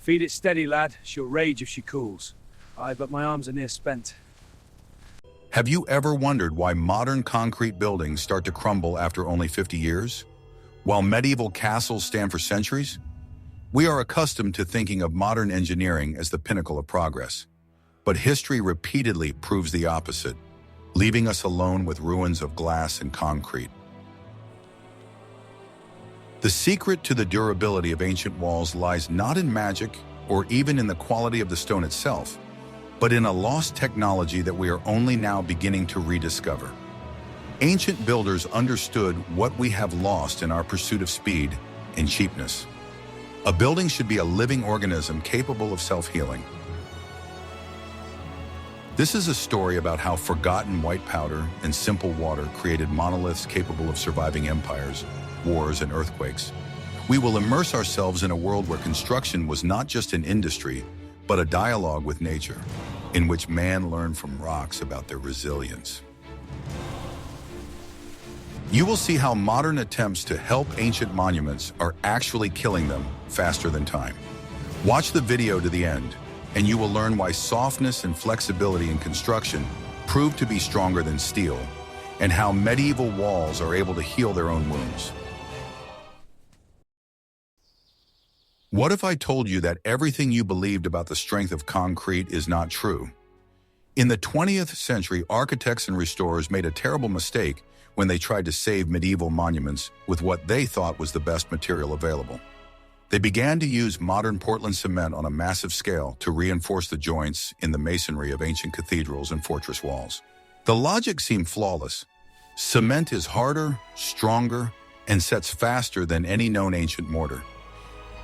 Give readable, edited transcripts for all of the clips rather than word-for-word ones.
Feed it steady, lad. She'll rage if she cools. Aye, but my arms are near spent. Have you ever wondered why modern concrete buildings start to crumble after only 50 years? While medieval castles stand for centuries? We are accustomed to thinking of modern engineering as the pinnacle of progress. But history repeatedly proves the opposite, leaving us alone with ruins of glass and concrete. The secret to the durability of ancient walls lies not in magic or even in the quality of the stone itself, but in a lost technology that we are only now beginning to rediscover. Ancient builders understood what we have lost in our pursuit of speed and cheapness. A building should be a living organism capable of self-healing. This is a story about how forgotten white powder and simple water created monoliths capable of surviving empires, wars, and earthquakes. We will immerse ourselves in a world where construction was not just an industry, but a dialogue with nature, in which man learned from rocks about their resilience. You will see how modern attempts to help ancient monuments are actually killing them faster than time. Watch the video to the end, and you will learn why softness and flexibility in construction prove to be stronger than steel, and how medieval walls are able to heal their own wounds. What if I told you that everything you believed about the strength of concrete is not true? In the 20th century, architects and restorers made a terrible mistake when they tried to save medieval monuments with what they thought was the best material available. They began to use modern Portland cement on a massive scale to reinforce the joints in the masonry of ancient cathedrals and fortress walls. The logic seemed flawless. Cement is harder, stronger, and sets faster than any known ancient mortar.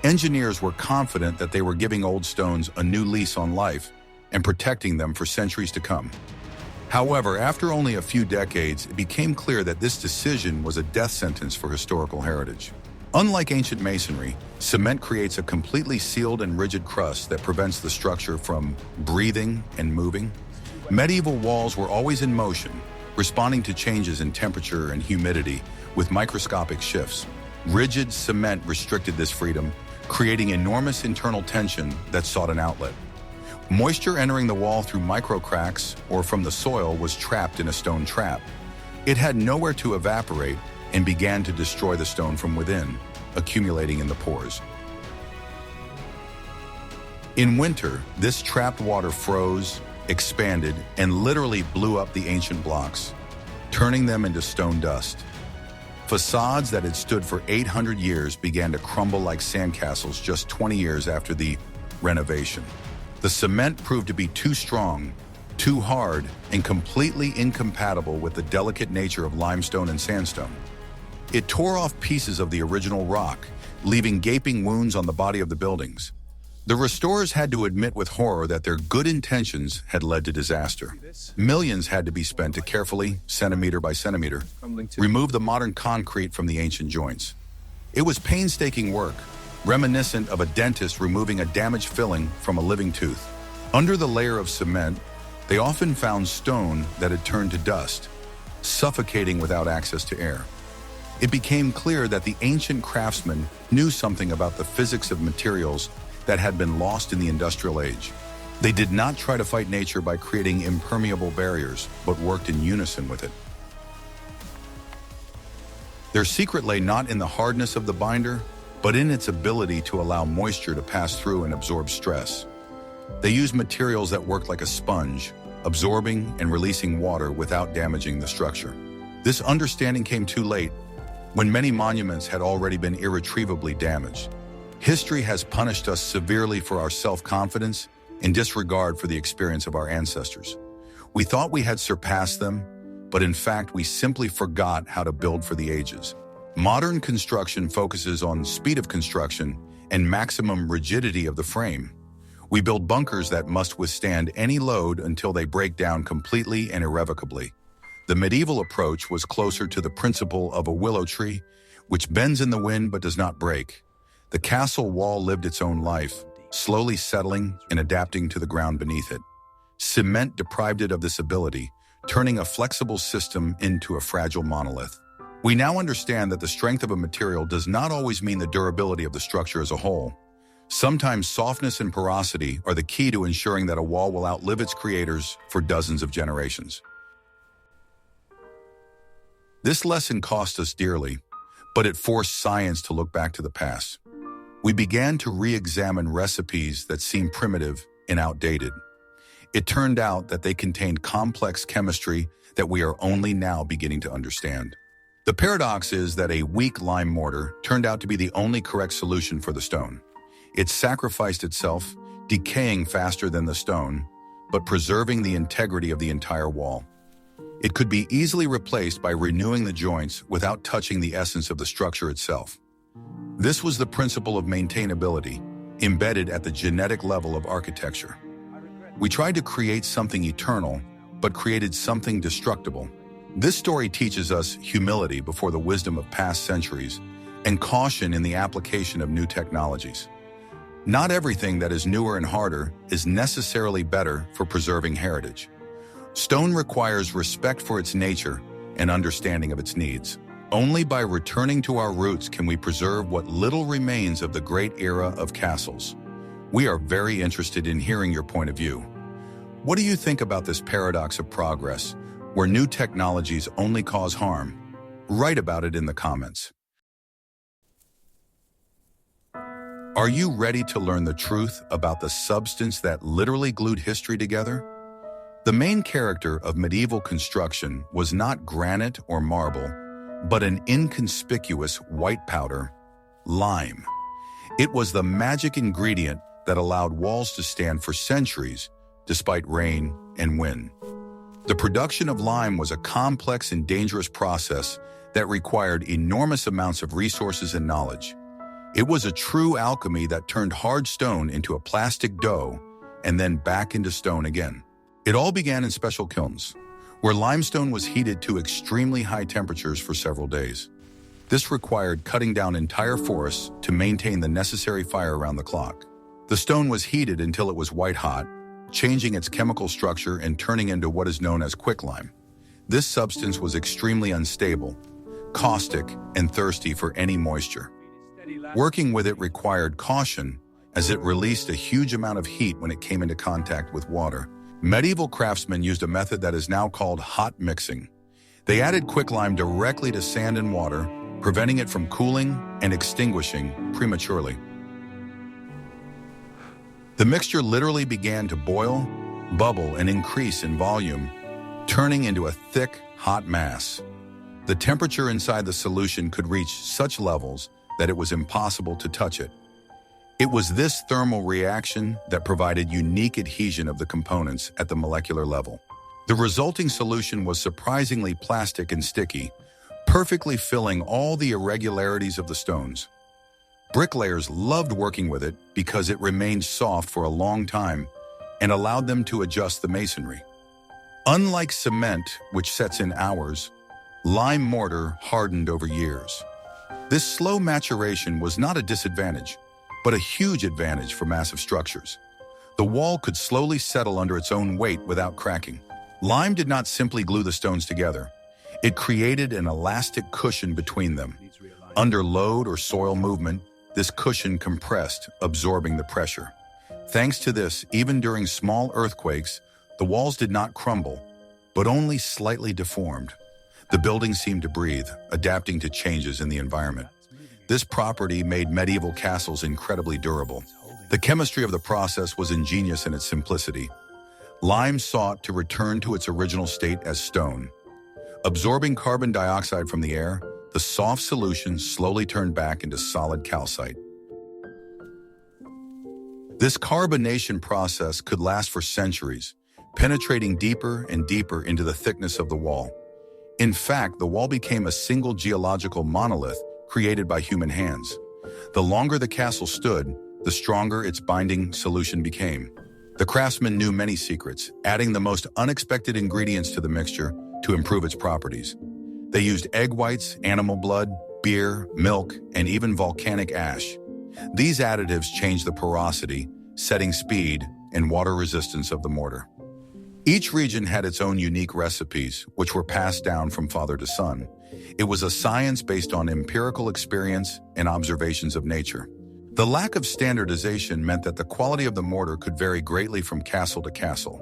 Engineers were confident that they were giving old stones a new lease on life and protecting them for centuries to come. However, after only a few decades, it became clear that this decision was a death sentence for historical heritage. Unlike ancient masonry, cement creates a completely sealed and rigid crust that prevents the structure from breathing and moving. Medieval walls were always in motion, responding to changes in temperature and humidity with microscopic shifts. Rigid cement restricted this freedom, creating enormous internal tension that sought an outlet. Moisture entering the wall through micro cracks or from the soil was trapped in a stone trap. It had nowhere to evaporate and began to destroy the stone from within, accumulating in the pores. In winter, this trapped water froze, expanded, and literally blew up the ancient blocks, turning them into stone dust. Facades that had stood for 800 years began to crumble like sandcastles just 20 years after the renovation. The cement proved to be too strong, too hard, and completely incompatible with the delicate nature of limestone and sandstone. It tore off pieces of the original rock, leaving gaping wounds on the body of the buildings. The restorers had to admit with horror that their good intentions had led to disaster. Millions had to be spent to carefully, centimeter by centimeter, remove the modern concrete from the ancient joints. It was painstaking work, reminiscent of a dentist removing a damaged filling from a living tooth. Under the layer of cement, they often found stone that had turned to dust, suffocating without access to air. It became clear that the ancient craftsmen knew something about the physics of materials that had been lost in the industrial age. They did not try to fight nature by creating impermeable barriers, but worked in unison with it. Their secret lay not in the hardness of the binder, but in its ability to allow moisture to pass through and absorb stress. They used materials that worked like a sponge, absorbing and releasing water without damaging the structure. This understanding came too late, when many monuments had already been irretrievably damaged. History has punished us severely for our self-confidence and disregard for the experience of our ancestors. We thought we had surpassed them, but in fact, we simply forgot how to build for the ages. Modern construction focuses on speed of construction and maximum rigidity of the frame. We build bunkers that must withstand any load until they break down completely and irrevocably. The medieval approach was closer to the principle of a willow tree, which bends in the wind but does not break. The castle wall lived its own life, slowly settling and adapting to the ground beneath it. Cement deprived it of this ability, turning a flexible system into a fragile monolith. We now understand that the strength of a material does not always mean the durability of the structure as a whole. Sometimes softness and porosity are the key to ensuring that a wall will outlive its creators for dozens of generations. This lesson cost us dearly, but it forced science to look back to the past. We began to re-examine recipes that seemed primitive and outdated. It turned out that they contained complex chemistry that we are only now beginning to understand. The paradox is that a weak lime mortar turned out to be the only correct solution for the stone. It sacrificed itself, decaying faster than the stone, but preserving the integrity of the entire wall. It could be easily replaced by renewing the joints without touching the essence of the structure itself. This was the principle of maintainability, embedded at the genetic level of architecture. We tried to create something eternal, but created something destructible. This story teaches us humility before the wisdom of past centuries and caution in the application of new technologies. Not everything that is newer and harder is necessarily better for preserving heritage. Stone requires respect for its nature and understanding of its needs. Only by returning to our roots can we preserve what little remains of the great era of castles. We are very interested in hearing your point of view. What do you think about this paradox of progress, where new technologies only cause harm? Write about it in the comments. Are you ready to learn the truth about the substance that literally glued history together? The main character of medieval construction was not granite or marble, but an inconspicuous white powder, lime. It was the magic ingredient that allowed walls to stand for centuries, despite rain and wind. The production of lime was a complex and dangerous process that required enormous amounts of resources and knowledge. It was a true alchemy that turned hard stone into a plastic dough and then back into stone again. It all began in special kilns, where limestone was heated to extremely high temperatures for several days. This required cutting down entire forests to maintain the necessary fire around the clock. The stone was heated until it was white-hot, changing its chemical structure and turning into what is known as quicklime. This substance was extremely unstable, caustic, and thirsty for any moisture. Working with it required caution, as it released a huge amount of heat when it came into contact with water. Medieval craftsmen used a method that is now called hot mixing. They added quicklime directly to sand and water, preventing it from cooling and extinguishing prematurely. The mixture literally began to boil, bubble, and increase in volume, turning into a thick, hot mass. The temperature inside the solution could reach such levels that it was impossible to touch it. It was this thermal reaction that provided unique adhesion of the components at the molecular level. The resulting solution was surprisingly plastic and sticky, perfectly filling all the irregularities of the stones. Bricklayers loved working with it because it remained soft for a long time and allowed them to adjust the masonry. Unlike cement, which sets in hours, lime mortar hardened over years. This slow maturation was not a disadvantage, but a huge advantage for massive structures. The wall could slowly settle under its own weight without cracking. Lime did not simply glue the stones together. It created an elastic cushion between them. Under load or soil movement, this cushion compressed, absorbing the pressure. Thanks to this, even during small earthquakes, the walls did not crumble, but only slightly deformed. The building seemed to breathe, adapting to changes in the environment. This property made medieval castles incredibly durable. The chemistry of the process was ingenious in its simplicity. Lime sought to return to its original state as stone. Absorbing carbon dioxide from the air, the soft solution slowly turned back into solid calcite. This carbonation process could last for centuries, penetrating deeper and deeper into the thickness of the wall. In fact, the wall became a single geological monolith created by human hands. The longer the castle stood, the stronger its binding solution became. The craftsmen knew many secrets, adding the most unexpected ingredients to the mixture to improve its properties. They used egg whites, animal blood, beer, milk, and even volcanic ash. These additives changed the porosity, setting speed, and water resistance of the mortar. Each region had its own unique recipes, which were passed down from father to son. It was a science based on empirical experience and observations of nature. The lack of standardization meant that the quality of the mortar could vary greatly from castle to castle.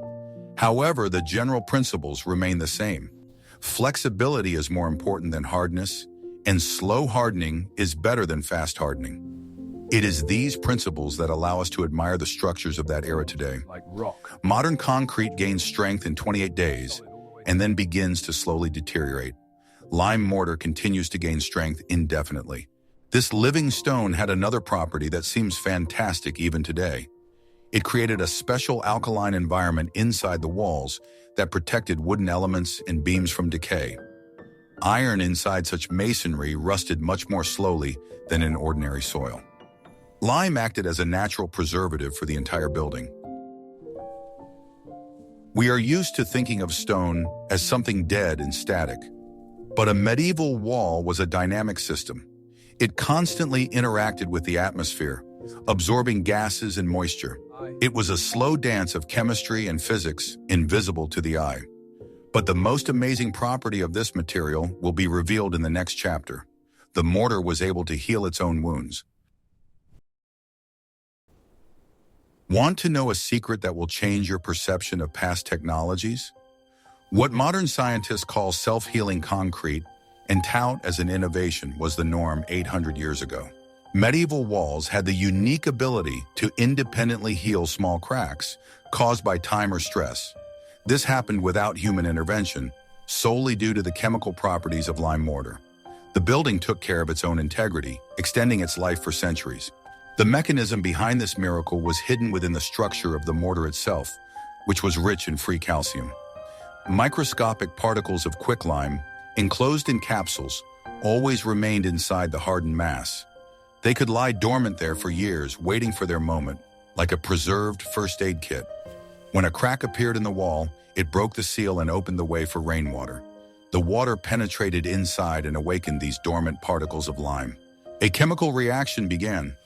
However, the general principles remain the same. Flexibility is more important than hardness, and slow hardening is better than fast hardening. It is these principles that allow us to admire the structures of that era today. Like rock. Modern concrete gains strength in 28 days and then begins to slowly deteriorate. Lime mortar continues to gain strength indefinitely. This living stone had another property that seems fantastic even today. It created a special alkaline environment inside the walls that protected wooden elements and beams from decay. Iron inside such masonry rusted much more slowly than in ordinary soil. Lime acted as a natural preservative for the entire building. We are used to thinking of stone as something dead and static, but a medieval wall was a dynamic system. It constantly interacted with the atmosphere, absorbing gases and moisture. It was a slow dance of chemistry and physics, invisible to the eye. But the most amazing property of this material will be revealed in the next chapter. The mortar was able to heal its own wounds. Want to know a secret that will change your perception of past technologies? What modern scientists call self-healing concrete and tout as an innovation was the norm 800 years ago. Medieval walls had the unique ability to independently heal small cracks caused by time or stress. This happened without human intervention, solely due to the chemical properties of lime mortar. The building took care of its own integrity, extending its life for centuries. The mechanism behind this miracle was hidden within the structure of the mortar itself, which was rich in free calcium. Microscopic particles of quicklime, enclosed in capsules, always remained inside the hardened mass. They could lie dormant there for years, waiting for their moment, like a preserved first aid kit. When a crack appeared in the wall, it broke the seal and opened the way for rainwater. The water penetrated inside and awakened these dormant particles of lime. A chemical reaction began.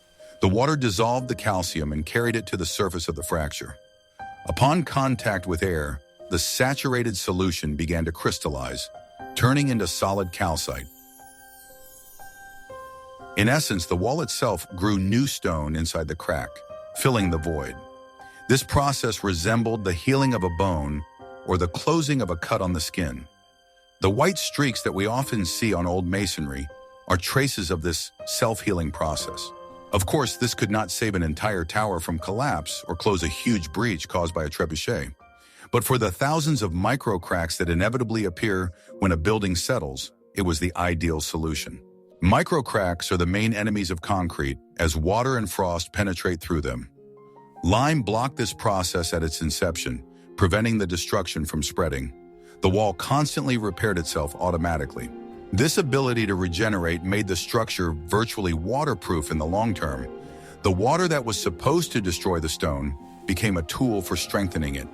The water dissolved the calcium and carried it to the surface of the fracture. Upon contact with air, the saturated solution began to crystallize, turning into solid calcite. In essence, the wall itself grew new stone inside the crack, filling the void. This process resembled the healing of a bone or the closing of a cut on the skin. The white streaks that we often see on old masonry are traces of this self-healing process. Of course, this could not save an entire tower from collapse or close a huge breach caused by a trebuchet. But for the thousands of micro cracks that inevitably appear when a building settles, it was the ideal solution. Micro cracks are the main enemies of concrete as water and frost penetrate through them. Lime blocked this process at its inception, preventing the destruction from spreading. The wall constantly repaired itself automatically. This ability to regenerate made the structure virtually waterproof in the long term. The water that was supposed to destroy the stone became a tool for strengthening it.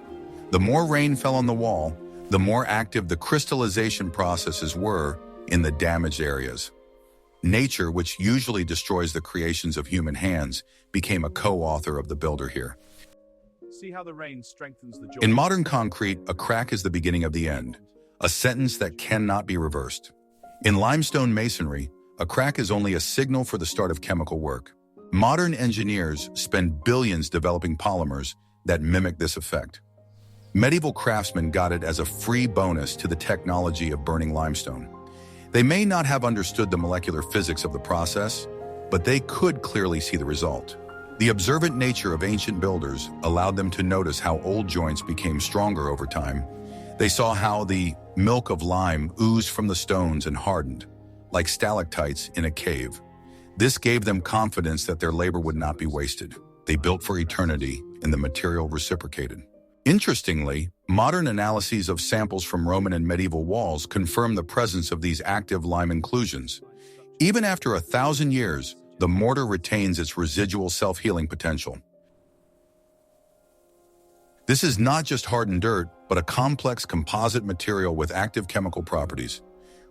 The more rain fell on the wall, the more active the crystallization processes were in the damaged areas. Nature, which usually destroys the creations of human hands, became a co-author of the builder here. See how the rain strengthens the joint. In modern concrete, a crack is the beginning of the end, a sentence that cannot be reversed. In limestone masonry, a crack is only a signal for the start of chemical work. Modern engineers spend billions developing polymers that mimic this effect. Medieval craftsmen got it as a free bonus to the technology of burning limestone. They may not have understood the molecular physics of the process, but they could clearly see the result. The observant nature of ancient builders allowed them to notice how old joints became stronger over time. They saw how the milk of lime oozed from the stones and hardened, like stalactites in a cave. This gave them confidence that their labor would not be wasted. They built for eternity, and the material reciprocated. Interestingly, modern analyses of samples from Roman and medieval walls confirm the presence of these active lime inclusions. Even after 1,000 years, the mortar retains its residual self-healing potential. This is not just hardened dirt, but a complex composite material with active chemical properties.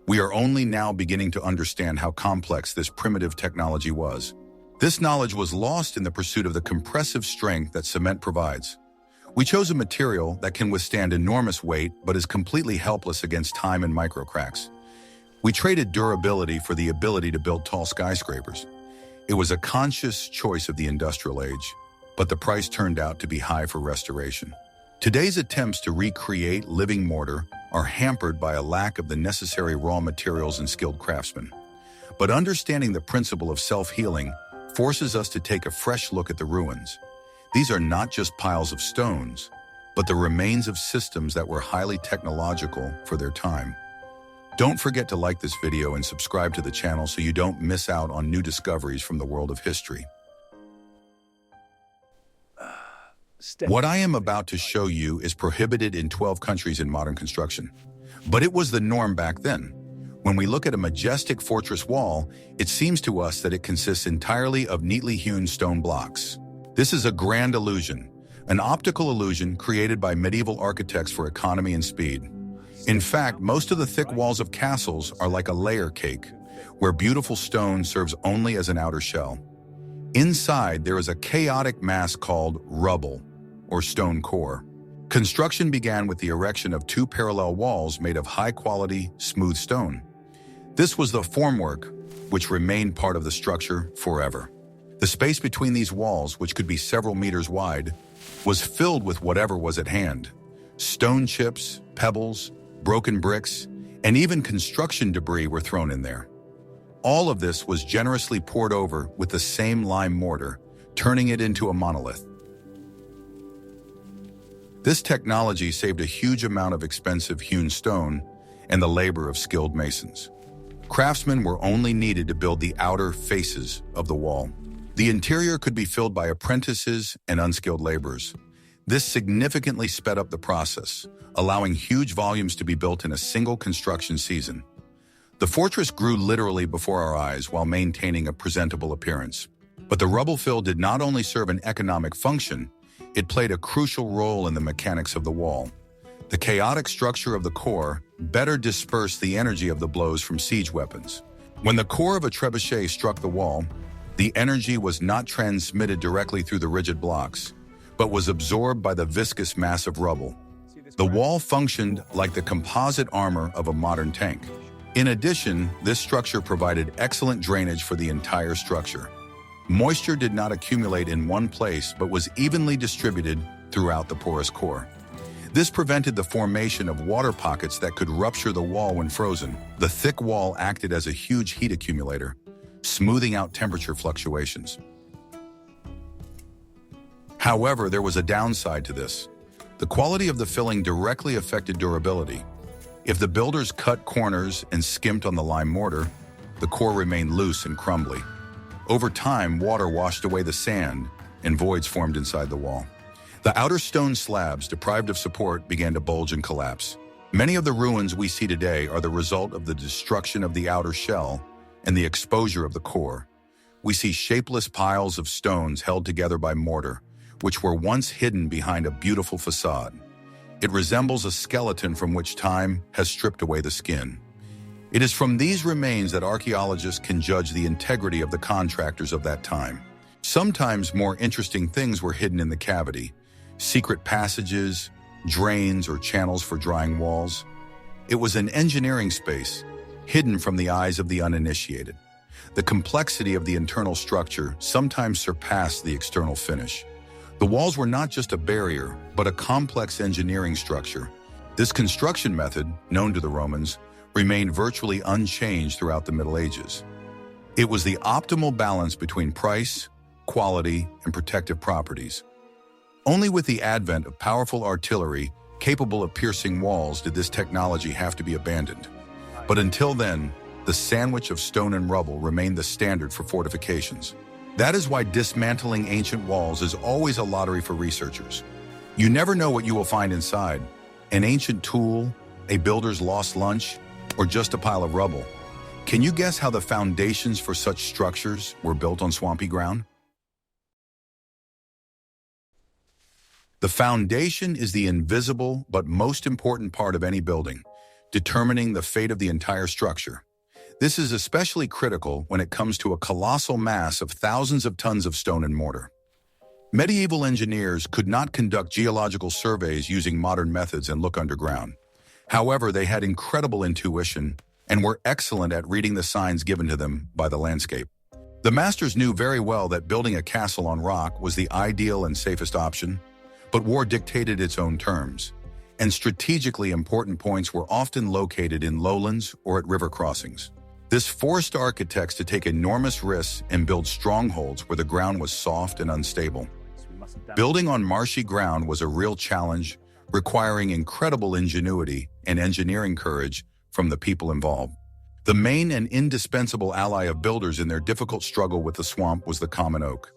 We are only now beginning to understand how complex this primitive technology was. This knowledge was lost in the pursuit of the compressive strength that cement provides. We chose a material that can withstand enormous weight but is completely helpless against time and microcracks. We traded durability for the ability to build tall skyscrapers. It was a conscious choice of the industrial age, but the price turned out to be high for restoration. Today's attempts to recreate living mortar are hampered by a lack of the necessary raw materials and skilled craftsmen. But understanding the principle of self-healing forces us to take a fresh look at the ruins. These are not just piles of stones, but the remains of systems that were highly technological for their time. Don't forget to like this video and subscribe to the channel so you don't miss out on new discoveries from the world of history. What I am about to show you is prohibited in 12 countries in modern construction. But it was the norm back then. When we look at a majestic fortress wall, it seems to us that it consists entirely of neatly hewn stone blocks. This is a grand illusion, an optical illusion created by medieval architects for economy and speed. In fact, most of the thick walls of castles are like a layer cake, where beautiful stone serves only as an outer shell. Inside, there is a chaotic mass called rubble, or stone core. Construction began with the erection of 2 parallel walls made of high-quality, smooth stone. This was the formwork, which remained part of the structure forever. The space between these walls, which could be several meters wide, was filled with whatever was at hand. Stone chips, pebbles, broken bricks, and even construction debris were thrown in there. All of this was generously poured over with the same lime mortar, turning it into a monolith. This technology saved a huge amount of expensive hewn stone and the labor of skilled masons. Craftsmen were only needed to build the outer faces of the wall. The interior could be filled by apprentices and unskilled laborers. This significantly sped up the process, allowing huge volumes to be built in a single construction season. The fortress grew literally before our eyes while maintaining a presentable appearance. But the rubble fill did not only serve an economic function, it played a crucial role in the mechanics of the wall. The chaotic structure of the core better dispersed the energy of the blows from siege weapons. When the core of a trebuchet struck the wall, the energy was not transmitted directly through the rigid blocks, but was absorbed by the viscous mass of rubble. The wall functioned like the composite armor of a modern tank. In addition, this structure provided excellent drainage for the entire structure. Moisture did not accumulate in one place but was evenly distributed throughout the porous core. This prevented the formation of water pockets that could rupture the wall when frozen. The thick wall acted as a huge heat accumulator, smoothing out temperature fluctuations. However, there was a downside to this. The quality of the filling directly affected durability. If the builders cut corners and skimped on the lime mortar, the core remained loose and crumbly. Over time, water washed away the sand, and voids formed inside the wall. The outer stone slabs, deprived of support, began to bulge and collapse. Many of the ruins we see today are the result of the destruction of the outer shell and the exposure of the core. We see shapeless piles of stones held together by mortar, which were once hidden behind a beautiful facade. It resembles a skeleton from which time has stripped away the skin. It is from these remains that archaeologists can judge the integrity of the contractors of that time. Sometimes more interesting things were hidden in the cavity: secret passages, drains, or channels for drying walls. It was an engineering space, hidden from the eyes of the uninitiated. The complexity of the internal structure sometimes surpassed the external finish. The walls were not just a barrier, but a complex engineering structure. This construction method, known to the Romans, remained virtually unchanged throughout the Middle Ages. It was the optimal balance between price, quality, and protective properties. Only with the advent of powerful artillery capable of piercing walls did this technology have to be abandoned. But until then, the sandwich of stone and rubble remained the standard for fortifications. That is why dismantling ancient walls is always a lottery for researchers. You never know what you will find inside: an ancient tool, a builder's lost lunch, or just a pile of rubble. Can you guess how the foundations for such structures were built on swampy ground? The foundation is the invisible but most important part of any building, determining the fate of the entire structure. This is especially critical when it comes to a colossal mass of thousands of tons of stone and mortar. Medieval engineers could not conduct geological surveys using modern methods and look underground. However, they had incredible intuition and were excellent at reading the signs given to them by the landscape. The masters knew very well that building a castle on rock was the ideal and safest option, but war dictated its own terms, and strategically important points were often located in lowlands or at river crossings. This forced architects to take enormous risks and build strongholds where the ground was soft and unstable. Building on marshy ground was a real challenge, requiring incredible ingenuity and engineering courage from the people involved. The main and indispensable ally of builders in their difficult struggle with the swamp was the common oak.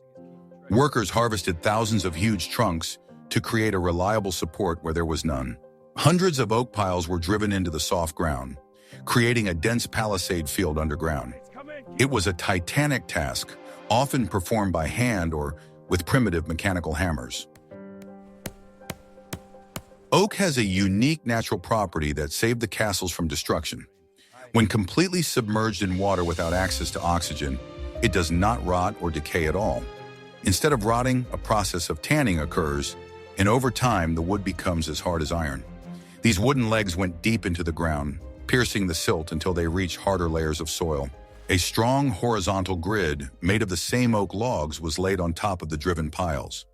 Workers harvested thousands of huge trunks to create a reliable support where there was none. Hundreds of oak piles were driven into the soft ground, creating a dense palisade field underground. It was a titanic task, often performed by hand or with primitive mechanical hammers. Oak has a unique natural property that saved the castles from destruction. When completely submerged in water without access to oxygen, it does not rot or decay at all. Instead of rotting, a process of tanning occurs, and over time, the wood becomes as hard as iron. These wooden legs went deep into the ground, piercing the silt until they reached harder layers of soil. A strong horizontal grid made of the same oak logs was laid on top of the driven piles.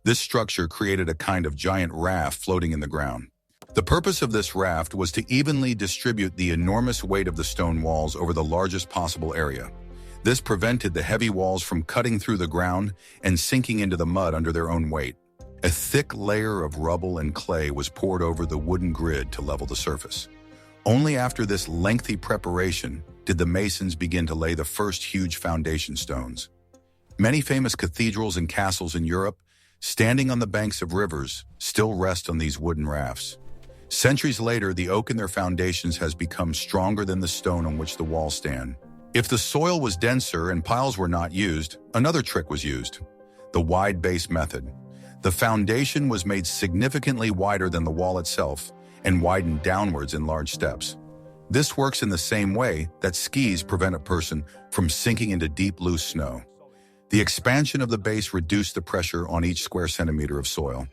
This structure created a kind of giant raft floating in the ground. The purpose of this raft was to evenly distribute the enormous weight of the stone walls over the largest possible area. This prevented the heavy walls from cutting through the ground and sinking into the mud under their own weight. A thick layer of rubble and clay was poured over the wooden grid to level the surface. Only after this lengthy preparation did the masons begin to lay the first huge foundation stones. Many famous cathedrals and castles in Europe, standing on the banks of rivers, still rest on these wooden rafts. Centuries later, the oak in their foundations has become stronger than the stone on which the walls stand. If the soil was denser and piles were not used, another trick was used: the wide base method. The foundation was made significantly wider than the wall itself and widened downwards in large steps. This works in the same way that skis prevent a person from sinking into deep, loose snow. The expansion of the base reduced the pressure on each square centimeter of soil.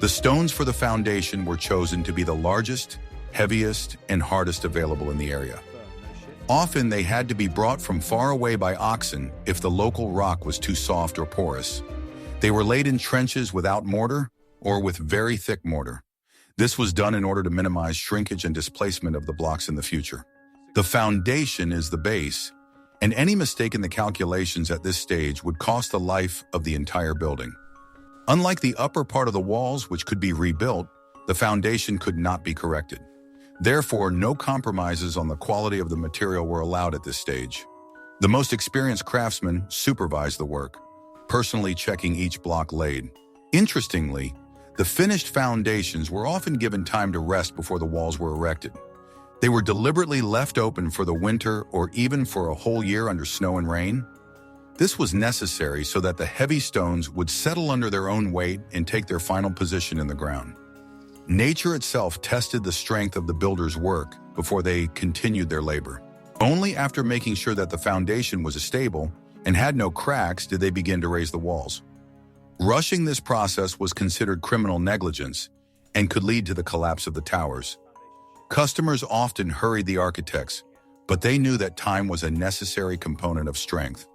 The stones for the foundation were chosen to be the largest, heaviest, and hardest available in the area. Often they had to be brought from far away by oxen if the local rock was too soft or porous. They were laid in trenches without mortar or with very thick mortar. This was done in order to minimize shrinkage and displacement of the blocks in the future. The foundation is the base, and any mistake in the calculations at this stage would cost the life of the entire building. Unlike the upper part of the walls, which could be rebuilt, the foundation could not be corrected. Therefore, no compromises on the quality of the material were allowed at this stage. The most experienced craftsmen supervised the work, personally checking each block laid. Interestingly, the finished foundations were often given time to rest before the walls were erected. They were deliberately left open for the winter or even for a whole year under snow and rain. This was necessary so that the heavy stones would settle under their own weight and take their final position in the ground. Nature itself tested the strength of the builders' work before they continued their labor. Only after making sure that the foundation was stable and had no cracks did they begin to raise the walls. Rushing this process was considered criminal negligence and could lead to the collapse of the towers. Customers often hurried the architects, but they knew that time was a necessary component of strength.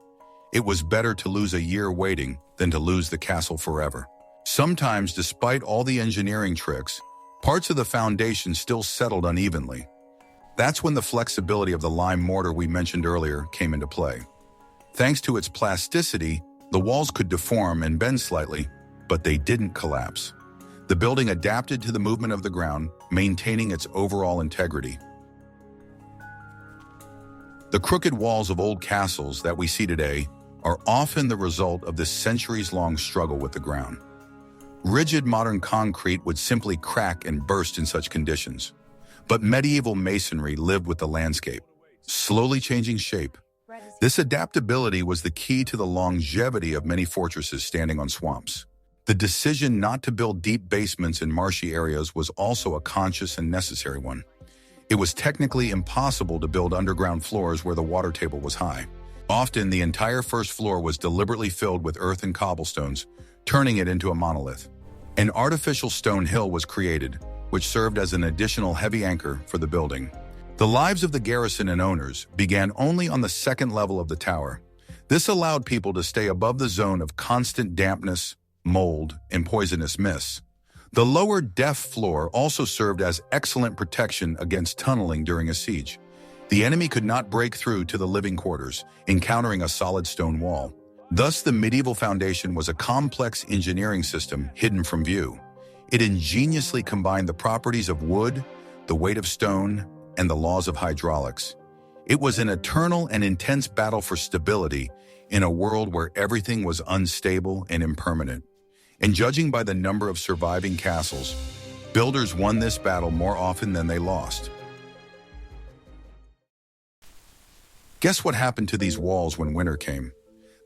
It was better to lose a year waiting than to lose the castle forever. Sometimes, despite all the engineering tricks, parts of the foundation still settled unevenly. That's when the flexibility of the lime mortar we mentioned earlier came into play. Thanks to its plasticity, the walls could deform and bend slightly, but they didn't collapse. The building adapted to the movement of the ground, maintaining its overall integrity. The crooked walls of old castles that we see today are often the result of this centuries-long struggle with the ground. Rigid modern concrete would simply crack and burst in such conditions. But medieval masonry lived with the landscape, slowly changing shape. This adaptability was the key to the longevity of many fortresses standing on swamps. The decision not to build deep basements in marshy areas was also a conscious and necessary one. It was technically impossible to build underground floors where the water table was high. Often, the entire first floor was deliberately filled with earth and cobblestones, turning it into a monolith. An artificial stone hill was created, which served as an additional heavy anchor for the building. The The lives of the garrison and owners began only on the second level of the tower. This allowed people to stay above the zone of constant dampness, mold, and poisonous mists. The lower depth floor also served as excellent protection against tunneling during a siege. The enemy could not break through to the living quarters, encountering a solid stone wall. Thus, the medieval foundation was a complex engineering system hidden from view. It ingeniously combined the properties of wood, the weight of stone, and the laws of hydraulics. It was an eternal and intense battle for stability in a world where everything was unstable and impermanent. And judging by the number of surviving castles, builders won this battle more often than they lost. Guess what happened to these walls when winter came?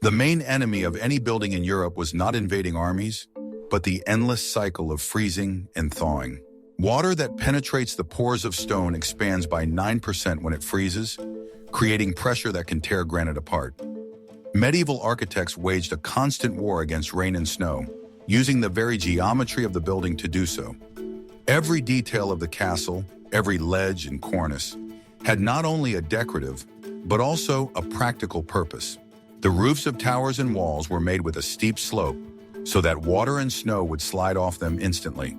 The main enemy of any building in Europe was not invading armies, but the endless cycle of freezing and thawing. Water that penetrates the pores of stone expands by 9% when it freezes, creating pressure that can tear granite apart. Medieval architects waged a constant war against rain and snow, using the very geometry of the building to do so. Every detail of the castle, every ledge and cornice, had not only a decorative, but also a practical purpose. The roofs of towers and walls were made with a steep slope so that water and snow would slide off them instantly.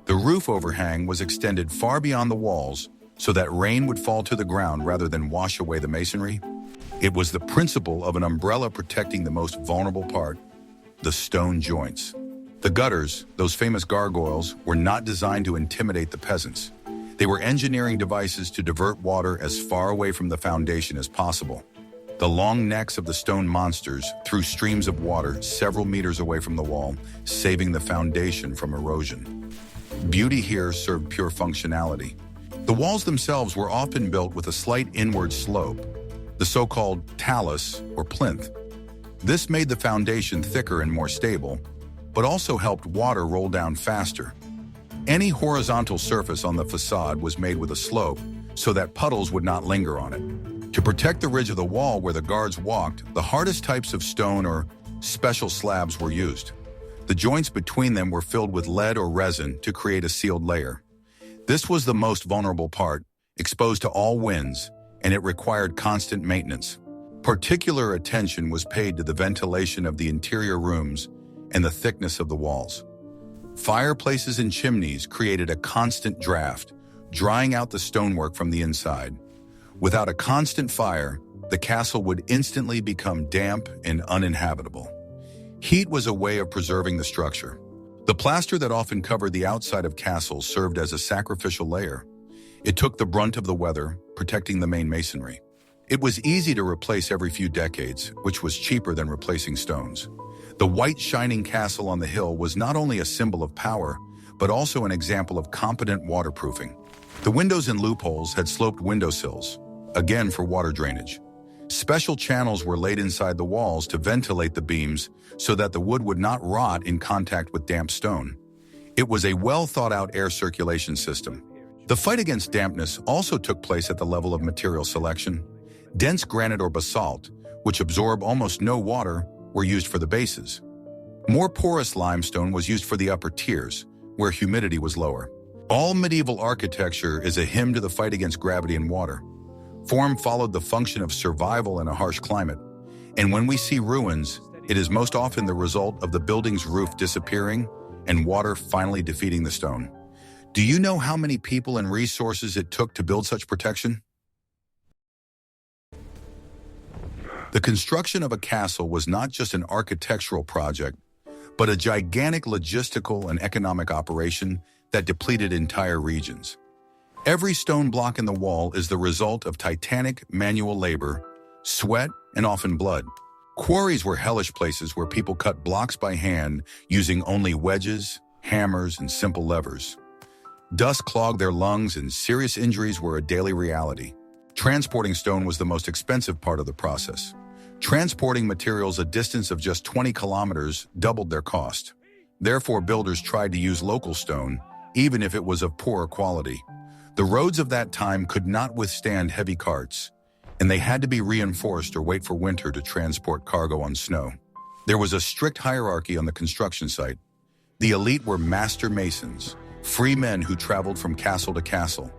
The roof overhang was extended far beyond the walls so that rain would fall to the ground rather than wash away the masonry. It was the principle of an umbrella protecting the most vulnerable part, the stone joints. The gutters, those famous gargoyles, were not designed to intimidate the peasants. They were engineering devices to divert water as far away from the foundation as possible. The long necks of the stone monsters threw streams of water several meters away from the wall, saving the foundation from erosion. Beauty here served pure functionality. The walls themselves were often built with a slight inward slope, the so-called talus or plinth. This made the foundation thicker and more stable, but also helped water roll down faster. Any horizontal surface on the facade was made with a slope so that puddles would not linger on it. To protect the ridge of the wall where the guards walked, the hardest types of stone or special slabs were used. The joints between them were filled with lead or resin to create a sealed layer. This was the most vulnerable part, exposed to all winds, and it required constant maintenance. Particular attention was paid to the ventilation of the interior rooms and the thickness of the walls. Fireplaces and chimneys created a constant draft, drying out the stonework from the inside. Without a constant fire, the castle would instantly become damp and uninhabitable. Heat was a way of preserving the structure. The plaster that often covered the outside of castles served as a sacrificial layer. It took the brunt of the weather, protecting the main masonry. It was easy to replace every few decades, which was cheaper than replacing stones. The white shining castle on the hill was not only a symbol of power, but also an example of competent waterproofing. The windows and loopholes had sloped windowsills, again for water drainage. Special channels were laid inside the walls to ventilate the beams so that the wood would not rot in contact with damp stone. It was a well-thought-out air circulation system. The fight against dampness also took place at the level of material selection. Dense granite or basalt, which absorb almost no water, were used for the bases. More porous limestone was used for the upper tiers, where humidity was lower. All medieval architecture is a hymn to the fight against gravity and water. Form followed the function of survival in a harsh climate, and when we see ruins, it is most often the result of the building's roof disappearing and water finally defeating the stone. Do you know how many people and resources it took to build such protection? The construction of a castle was not just an architectural project, but a gigantic logistical and economic operation that depleted entire regions. Every stone block in the wall is the result of titanic manual labor, sweat, and often blood. Quarries were hellish places where people cut blocks by hand using only wedges, hammers, and simple levers. Dust clogged their lungs and serious injuries were a daily reality. Transporting stone was the most expensive part of the process. Transporting materials a distance of just 20 kilometers doubled their cost. Therefore, builders tried to use local stone, even if it was of poorer quality. The roads of that time could not withstand heavy carts, and they had to be reinforced or wait for winter to transport cargo on snow. There was a strict hierarchy on the construction site. The elite were master masons, free men who traveled from castle to castle.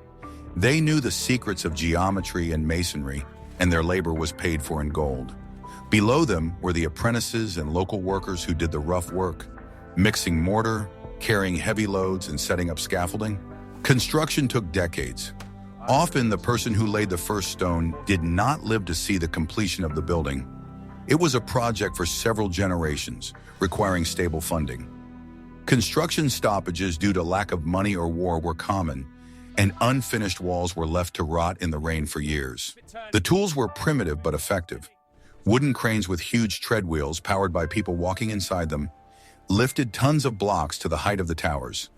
They knew the secrets of geometry and masonry, and their labor was paid for in gold. Below them were the apprentices and local workers who did the rough work, mixing mortar, carrying heavy loads, and setting up scaffolding. Construction took decades. Often, the person who laid the first stone did not live to see the completion of the building. It was a project for several generations, requiring stable funding. Construction stoppages due to lack of money or war were common, and unfinished walls were left to rot in the rain for years. The tools were primitive but effective. Wooden cranes with huge tread wheels powered by people walking inside them lifted tons of blocks to the height of the towers.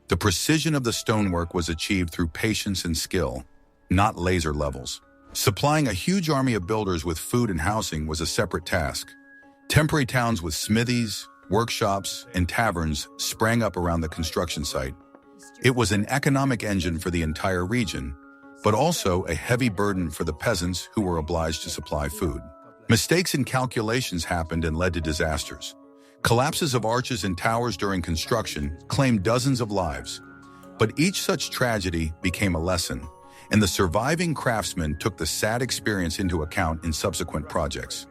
The precision of the stonework was achieved through patience and skill, not laser levels. Supplying a huge army of builders with food and housing was a separate task. Temporary towns with smithies, workshops, and taverns sprang up around the construction site. It was an economic engine for the entire region, but also a heavy burden for the peasants who were obliged to supply food. Mistakes in calculations happened and led to disasters. Collapses of arches and towers during construction claimed dozens of lives. But each such tragedy became a lesson, and the surviving craftsmen took the sad experience into account in subsequent projects.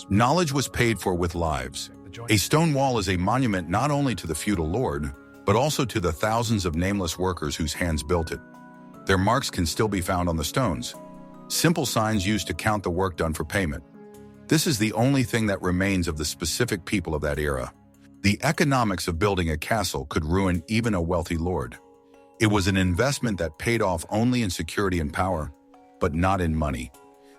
Knowledge was paid for with lives. A stone wall is a monument not only to the feudal lord, but also to the thousands of nameless workers whose hands built it. Their marks can still be found on the stones, simple signs used to count the work done for payment. This is the only thing that remains of the specific people of that era. The economics of building a castle could ruin even a wealthy lord. It was an investment that paid off only in security and power, but not in money.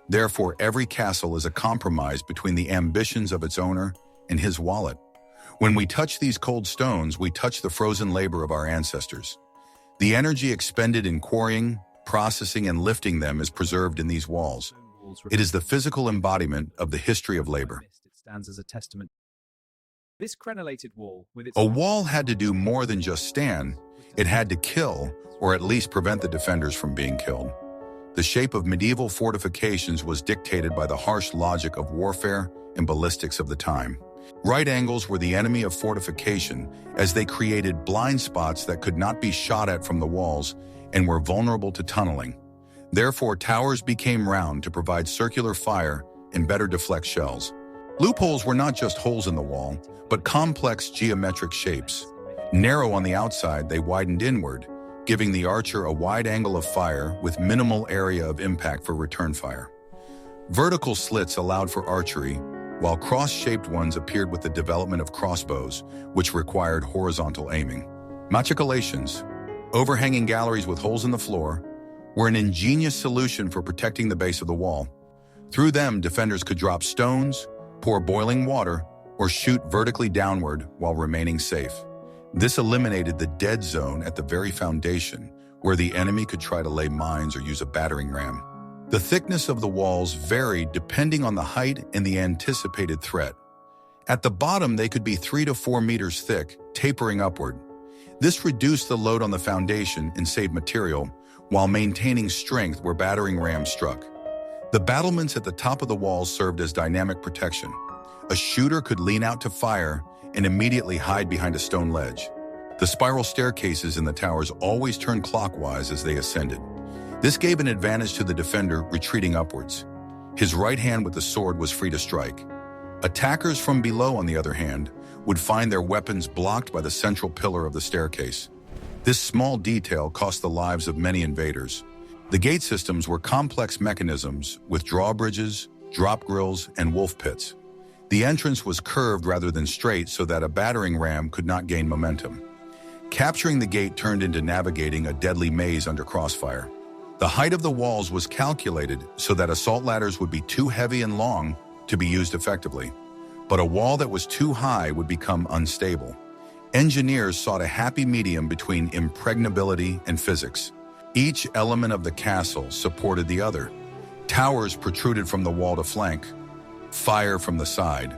Therefore, every castle is a compromise between the ambitions of its owner and his wallet. When we touch these cold stones, we touch the frozen labor of our ancestors. The energy expended in quarrying, processing, and lifting them is preserved in these walls. It is the physical embodiment of the history of labor. It stands as a testament. This crenellated wall, with its A wall had to do more than just stand. It had to kill, or at least prevent the defenders from being killed. The shape of medieval fortifications was dictated by the harsh logic of warfare and ballistics of the time. Right angles were the enemy of fortification, as they created blind spots that could not be shot at from the walls and were vulnerable to tunneling. Therefore, towers became round to provide circular fire and better deflect shells. Loopholes were not just holes in the wall, but complex geometric shapes. Narrow on the outside, they widened inward, giving the archer a wide angle of fire with minimal area of impact for return fire. Vertical slits allowed for archery, while cross-shaped ones appeared with the development of crossbows, which required horizontal aiming. Machicolations, overhanging galleries with holes in the floor, were an ingenious solution for protecting the base of the wall. Through them, defenders could drop stones, pour boiling water, or shoot vertically downward while remaining safe. This eliminated the dead zone at the very foundation, where the enemy could try to lay mines or use a battering ram. The thickness of the walls varied depending on the height and the anticipated threat. At the bottom, they could be 3 to 4 meters thick, tapering upward. This reduced the load on the foundation and saved material, while maintaining strength where battering rams struck. The battlements at the top of the walls served as dynamic protection. A shooter could lean out to fire and immediately hide behind a stone ledge. The spiral staircases in the towers always turned clockwise as they ascended. This gave an advantage to the defender retreating upwards. His right hand with the sword was free to strike. Attackers from below, on the other hand, would find their weapons blocked by the central pillar of the staircase. This small detail cost the lives of many invaders. The gate systems were complex mechanisms with drawbridges, drop grills, and wolf pits. The entrance was curved rather than straight so that a battering ram could not gain momentum. Capturing the gate turned into navigating a deadly maze under crossfire. The height of the walls was calculated so that assault ladders would be too heavy and long to be used effectively, but a wall that was too high would become unstable. Engineers sought a happy medium between impregnability and physics. Each element of the castle supported the other. Towers protruded from the wall to flank, fire from the side,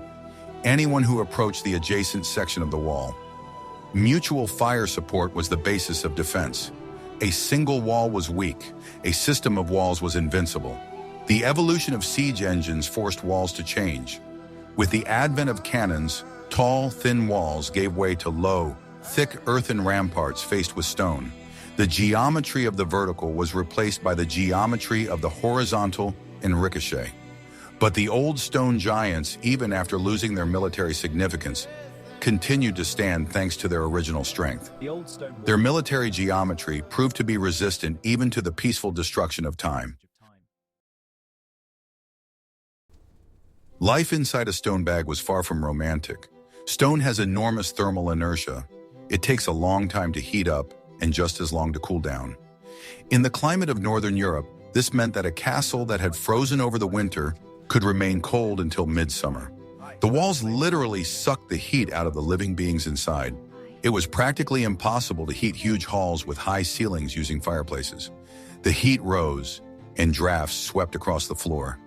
anyone who approached the adjacent section of the wall. Mutual fire support was the basis of defense. A single wall was weak, a system of walls was invincible. The evolution of siege engines forced walls to change. With the advent of cannons, tall, thin walls gave way to low, thick earthen ramparts faced with stone. The geometry of the vertical was replaced by the geometry of the horizontal and ricochet. But the old stone giants, even after losing their military significance, continued to stand thanks to their original strength. Their military geometry proved to be resistant even to the peaceful destruction of time. Life inside a stone bag was far from romantic. Stone has enormous thermal inertia. It takes a long time to heat up and just as long to cool down. In the climate of Northern Europe, this meant that a castle that had frozen over the winter could remain cold until midsummer. The walls literally sucked the heat out of the living beings inside. It was practically impossible to heat huge halls with high ceilings using fireplaces. The heat rose, and drafts swept across the floor.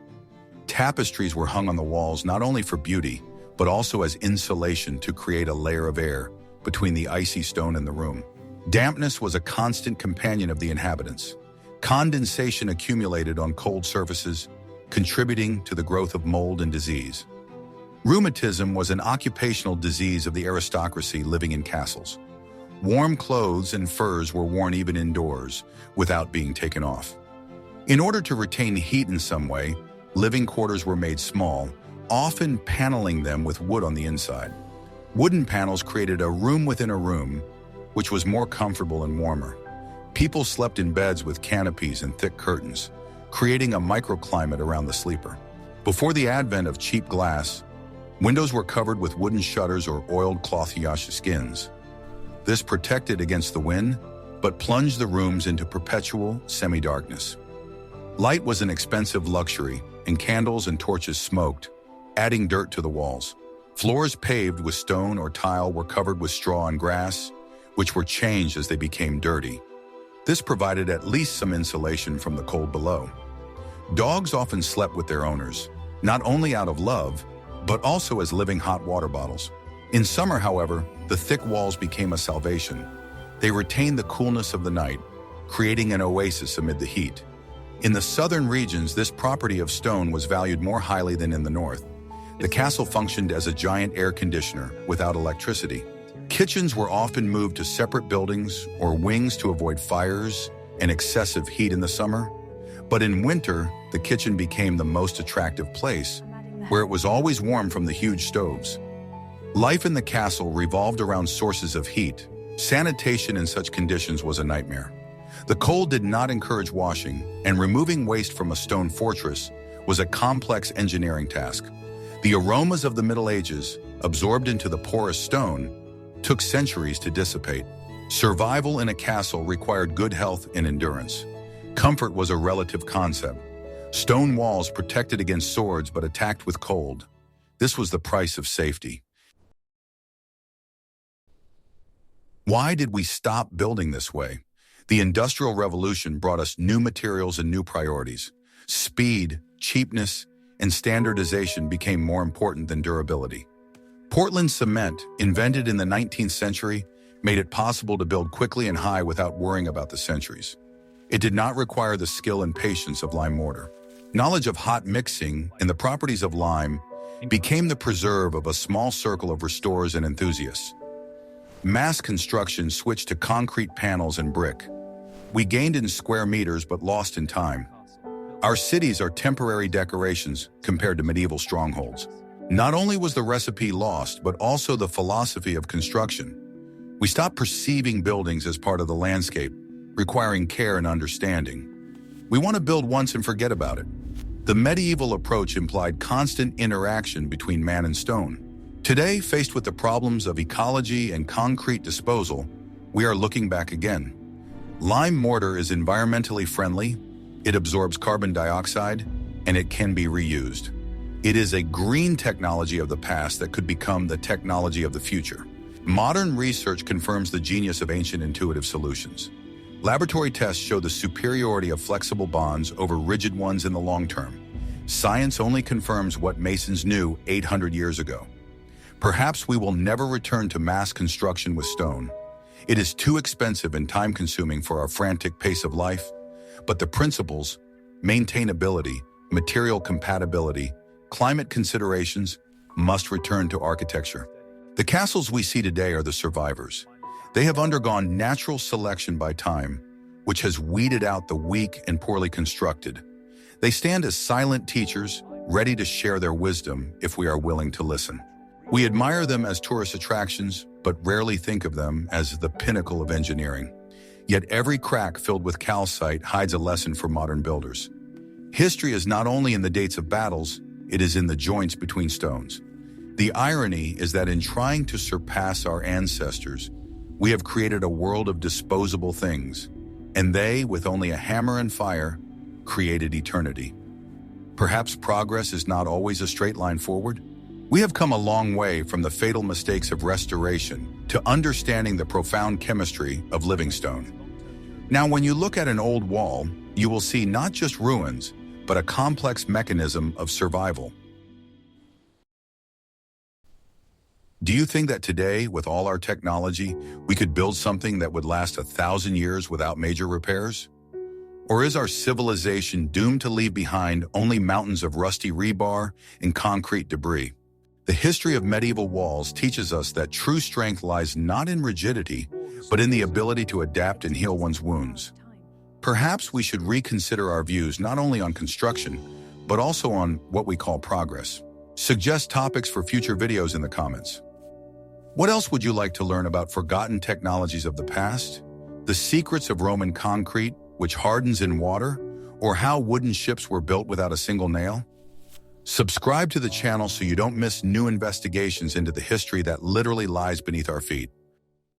Tapestries were hung on the walls not only for beauty, but also as insulation to create a layer of air between the icy stone and the room. Dampness was a constant companion of the inhabitants. Condensation accumulated on cold surfaces, contributing to the growth of mold and disease. Rheumatism was an occupational disease of the aristocracy living in castles. Warm clothes and furs were worn even indoors, without being taken off. In order to retain heat in some way, living quarters were made small, often paneling them with wood on the inside. Wooden panels created a room within a room, which was more comfortable and warmer. People slept in beds with canopies and thick curtains, creating a microclimate around the sleeper. Before the advent of cheap glass, windows were covered with wooden shutters or oiled cloth hyasha skins. This protected against the wind, but plunged the rooms into perpetual semi-darkness. Light was an expensive luxury, and candles and torches smoked, adding dirt to the walls. Floors paved with stone or tile were covered with straw and grass, which were changed as they became dirty. This provided at least some insulation from the cold below. Dogs often slept with their owners, not only out of love, but also as living hot water bottles. In summer, however, the thick walls became a salvation. They retained the coolness of the night, creating an oasis amid the heat. In the southern regions, this property of stone was valued more highly than in the north. The castle functioned as a giant air conditioner without electricity. Kitchens were often moved to separate buildings or wings to avoid fires and excessive heat in the summer. But in winter, the kitchen became the most attractive place, where it was always warm from the huge stoves. Life in the castle revolved around sources of heat. Sanitation in such conditions was a nightmare. The cold did not encourage washing, and removing waste from a stone fortress was a complex engineering task. The aromas of the Middle Ages, absorbed into the porous stone, took centuries to dissipate. Survival in a castle required good health and endurance. Comfort was a relative concept. Stone walls protected against swords but attacked with cold. This was the price of safety. Why did we stop building this way? The Industrial Revolution brought us new materials and new priorities. Speed, cheapness, and standardization became more important than durability. Portland cement, invented in the 19th century, made it possible to build quickly and high without worrying about the centuries. It did not require the skill and patience of lime mortar. Knowledge of hot mixing and the properties of lime became the preserve of a small circle of restorers and enthusiasts. Mass construction switched to concrete panels and brick. We gained in square meters but lost in time. Our cities are temporary decorations compared to medieval strongholds. Not only was the recipe lost, but also the philosophy of construction. We stopped perceiving buildings as part of the landscape, requiring care and understanding. We want to build once and forget about it. The medieval approach implied constant interaction between man and stone. Today, faced with the problems of ecology and concrete disposal, we are looking back again. Lime mortar is environmentally friendly, it absorbs carbon dioxide, and it can be reused. It is a green technology of the past that could become the technology of the future. Modern research confirms the genius of ancient intuitive solutions. Laboratory tests show the superiority of flexible bonds over rigid ones in the long term. Science only confirms what masons knew 800 years ago. Perhaps we will never return to mass construction with stone. It is too expensive and time-consuming for our frantic pace of life, but the principles, maintainability, material compatibility, climate considerations, must return to architecture. The castles we see today are the survivors. They have undergone natural selection by time, which has weeded out the weak and poorly constructed. They stand as silent teachers, ready to share their wisdom if we are willing to listen. We admire them as tourist attractions, but rarely think of them as the pinnacle of engineering. Yet every crack filled with calcite hides a lesson for modern builders. History is not only in the dates of battles, it is in the joints between stones. The irony is that in trying to surpass our ancestors, we have created a world of disposable things, and they, with only a hammer and fire, created eternity. Perhaps progress is not always a straight line forward? We have come a long way from the fatal mistakes of restoration to understanding the profound chemistry of living stone. Now, when you look at an old wall, you will see not just ruins, but a complex mechanism of survival. Do you think that today, with all our technology, we could build something that would last 1,000 years without major repairs? Or is our civilization doomed to leave behind only mountains of rusty rebar and concrete debris? The history of medieval walls teaches us that true strength lies not in rigidity, but in the ability to adapt and heal one's wounds. Perhaps we should reconsider our views not only on construction, but also on what we call progress. Suggest topics for future videos in the comments. What else would you like to learn about forgotten technologies of the past? The secrets of Roman concrete, which hardens in water, or how wooden ships were built without a single nail? Subscribe to the channel so you don't miss new investigations into the history that literally lies beneath our feet.